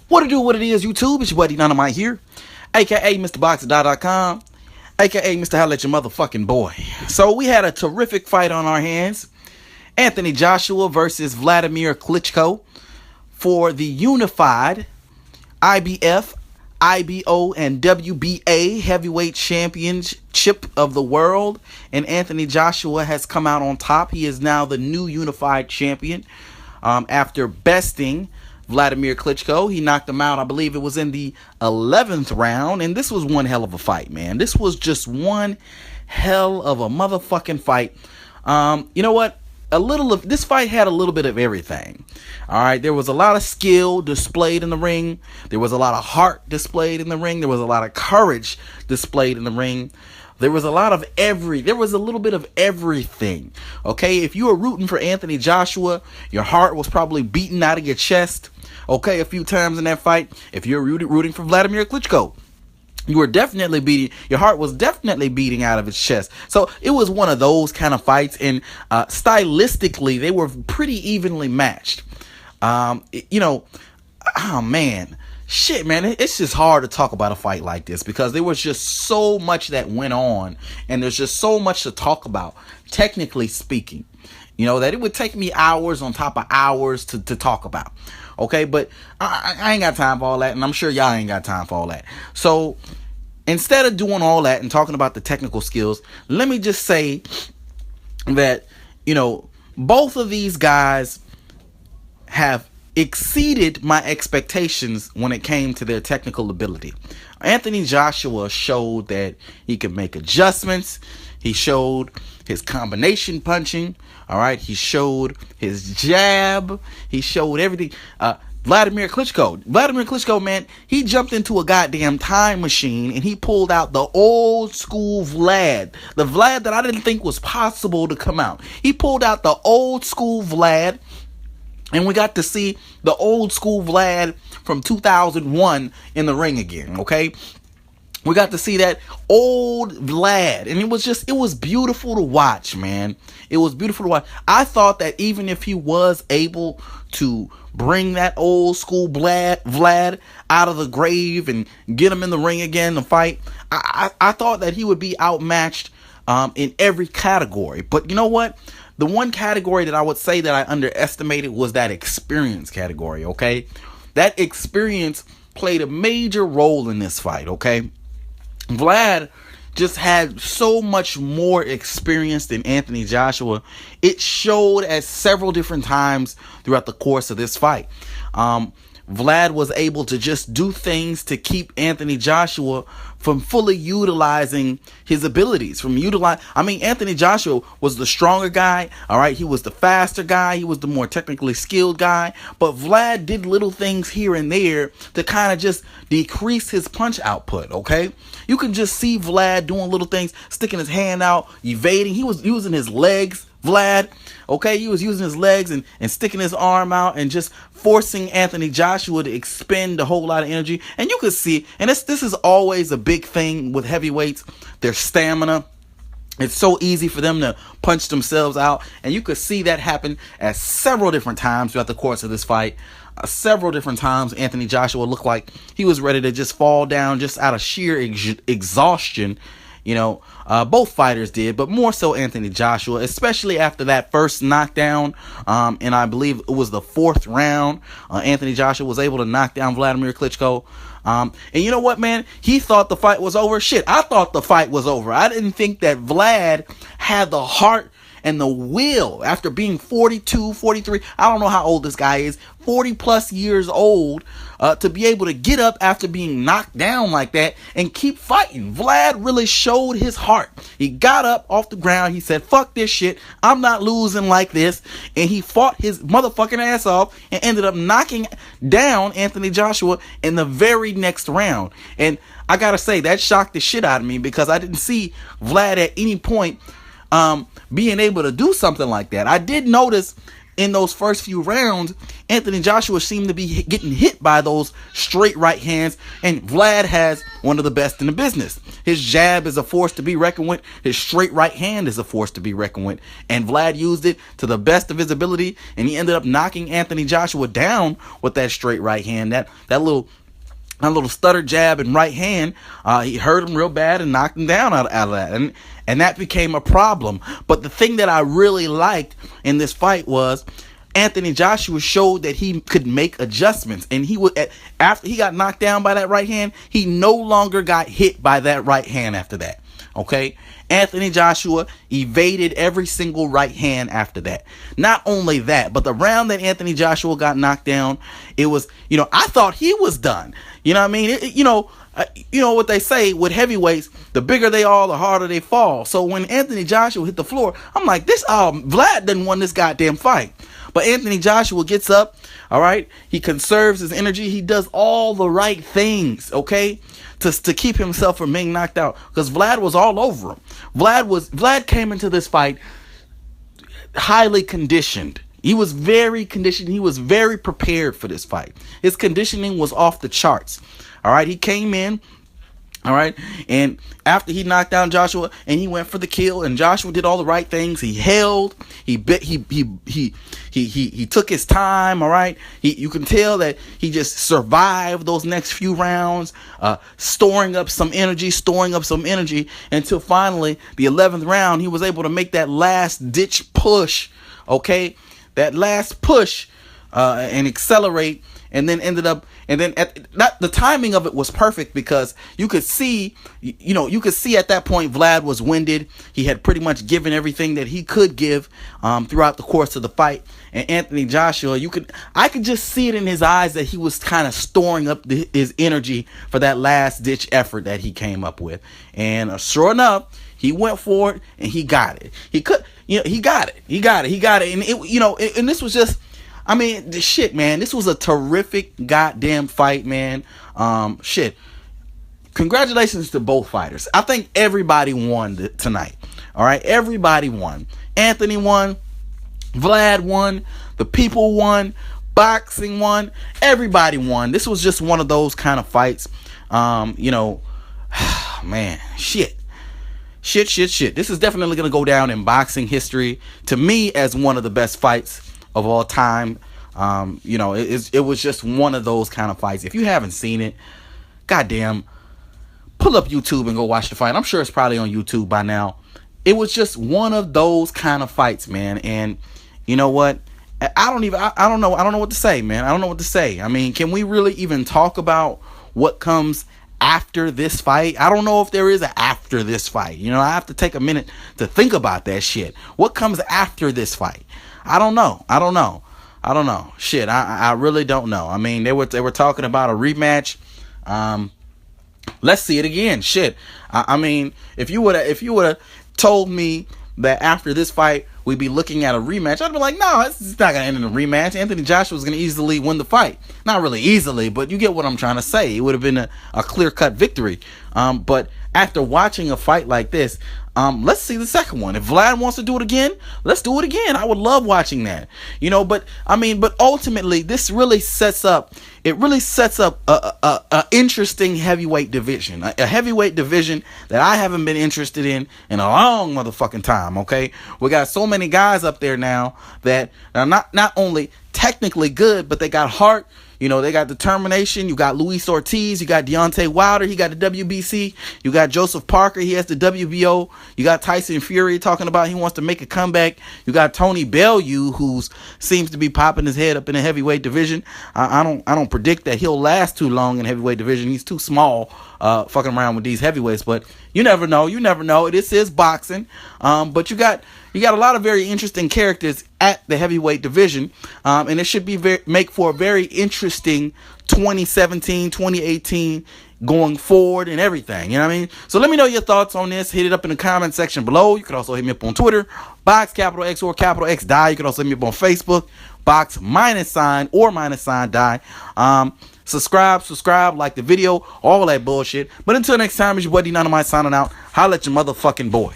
What to do, what it is, YouTube? It's your buddy Dynamite here, aka MrBoxer.com, aka Mr. How Let Your Motherfucking Boy. So we had a terrific fight on our hands. Anthony Joshua versus Wladimir Klitschko for the unified IBF, IBO, and WBA heavyweight championship of the world. And Anthony Joshua has come out on top. He is now the new unified champion after besting Wladimir Klitschko. He knocked him out, I believe it was in the 11th round. And this was one hell of a fight, man. This was just one hell of a motherfucking fight. You know what? This fight had a little bit of everything. All right, there was a lot of skill displayed in the ring. There was a lot of heart displayed in the ring. There was a lot of courage displayed in the ring. There was a little bit of everything. Okay, if you were rooting for Anthony Joshua, your heart was probably beating out of your chest. Okay, a few times in that fight. If you're rooting for Wladimir Klitschko, your heart was definitely beating out of its chest. So it was one of those kind of fights, and stylistically, they were pretty evenly matched. Oh man, shit, man, it's just hard to talk about a fight like this because there was just so much that went on, and there's just so much to talk about, technically speaking. That it would take me hours on top of hours to talk about. Okay, but I ain't got time for all that, and I'm sure y'all ain't got time for all that. So instead of doing all that and talking about the technical skills, let me just say that, both of these guys have exceeded my expectations when it came to their technical ability. Anthony Joshua showed that he could make adjustments. He showed his combination punching. All right. He showed his jab. He showed everything. Wladimir Klitschko, man, he jumped into a goddamn time machine and he pulled out the old school Vlad. The Vlad that I didn't think was possible to come out. He pulled out the old school Vlad, and we got to see the old school Vlad from 2001 in the ring again, okay? We got to see that old Vlad, and it was beautiful to watch, man. It was beautiful to watch. I thought that even if he was able to bring that old school Vlad out of the grave and get him in the ring again to fight, I thought that he would be outmatched in every category. But you know what? The one category that I would say that I underestimated was that experience category, okay? That experience played a major role in this fight, okay? Vlad just had so much more experience than Anthony Joshua. It showed at several different times throughout the course of this fight. Vlad was able to just do things to keep Anthony Joshua from fully utilizing his abilities. Anthony Joshua was the stronger guy, all right? He was the faster guy. He was the more technically skilled guy. But Vlad did little things here and there to kind of just decrease his punch output, okay? You can just see Vlad doing little things, sticking his hand out, evading. He was using his legs, Vlad, okay? He was using his legs and sticking his arm out and just forcing Anthony Joshua to expend a whole lot of energy. And you could see, and this is always a big thing with heavyweights, their stamina. It's so easy for them to punch themselves out. And you could see that happen at several different times throughout the course of this fight. Several different times, Anthony Joshua looked like he was ready to just fall down just out of sheer exhaustion. Both fighters did, but more so Anthony Joshua, especially after that first knockdown. And I believe it was the 4th round. Anthony Joshua was able to knock down Wladimir Klitschko. And you know what, man? He thought the fight was over. Shit, I thought the fight was over. I didn't think that Vlad had the heart and the will, after being 42, 43, I don't know how old this guy is, 40 plus years old, to be able to get up after being knocked down like that and keep fighting. Vlad really showed his heart. He got up off the ground. He said, fuck this shit. I'm not losing like this. And he fought his motherfucking ass off and ended up knocking down Anthony Joshua in the very next round. And I gotta say, that shocked the shit out of me because I didn't see Vlad at any point being able to do something like that. I did notice in those first few rounds, Anthony Joshua seemed to be getting hit by those straight right hands, and Vlad has one of the best in the business. His jab is a force to be reckoned with. His straight right hand is a force to be reckoned with. And Vlad used it to the best of his ability, and he ended up knocking Anthony Joshua down with that straight right hand. That little stutter jab and right hand, he hurt him real bad and knocked him down out of that. And that became a problem. But the thing that I really liked in this fight was Anthony Joshua showed that he could make adjustments. And he would, after he got knocked down by that right hand, he no longer got hit by that right hand after that. Okay? Anthony Joshua evaded every single right hand after that. Not only that, but the round that Anthony Joshua got knocked down, it was, I thought he was done. You know what I mean? You know what they say with heavyweights, the bigger they are, the harder they fall. So when Anthony Joshua hit the floor, I'm like, Vlad didn't win this goddamn fight. But Anthony Joshua gets up, all right? He conserves his energy. He does all the right things, okay, to keep himself from being knocked out. Because Vlad was all over him. Vlad came into this fight highly conditioned. He was very conditioned. He was very prepared for this fight. His conditioning was off the charts. All right, he came in, all right, and after he knocked down Joshua, and he went for the kill, and Joshua did all the right things. He held, he took his time, all right. You can tell that he just survived those next few rounds, storing up some energy until finally the 11th round, he was able to make that last ditch push, okay, that last push, and accelerate. And then the timing of it was perfect because you could see at that point Vlad was winded. He had pretty much given everything that he could give throughout the course of the fight. And Anthony Joshua, I could just see it in his eyes that he was kind of storing up his energy for that last ditch effort that he came up with. And sure enough, he went for it and he got it. He got it. And and this was just, shit, man. This was a terrific goddamn fight, man. Congratulations to both fighters. I think everybody won tonight. All right, everybody won. Anthony won. Vlad won. The people won. Boxing won. Everybody won. This was just one of those kind of fights. Man, shit. This is definitely going to go down in boxing history to me as one of the best fights of all time. It was just one of those kind of fights. If you haven't seen it, goddamn, pull up YouTube and go watch the fight. I'm sure it's probably on YouTube by now. It was just one of those kind of fights, man. And you know what? I don't know what to say, man. I don't know what to say. I mean, can we really even talk about what comes after this fight? I don't know if there is an after this fight. I have to take a minute to think about that shit. What comes after this fight? I don't know. Shit, I really don't know. I mean, they were talking about a rematch. Let's see it again. Shit. I mean, if you would have told me that after this fight we'd be looking at a rematch, I'd be like, no, it's not gonna end in a rematch. Anthony Joshua was gonna easily win the fight. Not really easily, but you get what I'm trying to say. It would have been a clear-cut victory. But after watching a fight like this, let's see the second one. If Vlad wants to do it again, let's do it again. I would love watching that. But ultimately this really sets up a interesting heavyweight division. A heavyweight division that I haven't been interested in a long motherfucking time, okay? We got so many guys up there now that are not only technically good, but they got heart. They got determination. You got Luis Ortiz. You got Deontay Wilder. He got the WBC. You got Joseph Parker. He has the WBO. You got Tyson Fury talking about he wants to make a comeback. You got Tony Bellew, who seems to be popping his head up in the heavyweight division. I don't predict that he'll last too long in the heavyweight division. He's too small, fucking around with these heavyweights. But you never know. This is boxing. But you got a lot of very interesting characters at the heavyweight division, and it should make for a very interesting 2017, 2018 going forward and everything. You know what I mean? So let me know your thoughts on this. Hit it up in the comment section below. You can also hit me up on Twitter, Box X or X Die. You can also hit me up on Facebook, Box -Die. Subscribe, like the video, all that bullshit. But until next time, it's your boy D Dynamite signing out. Holla at your motherfucking boy.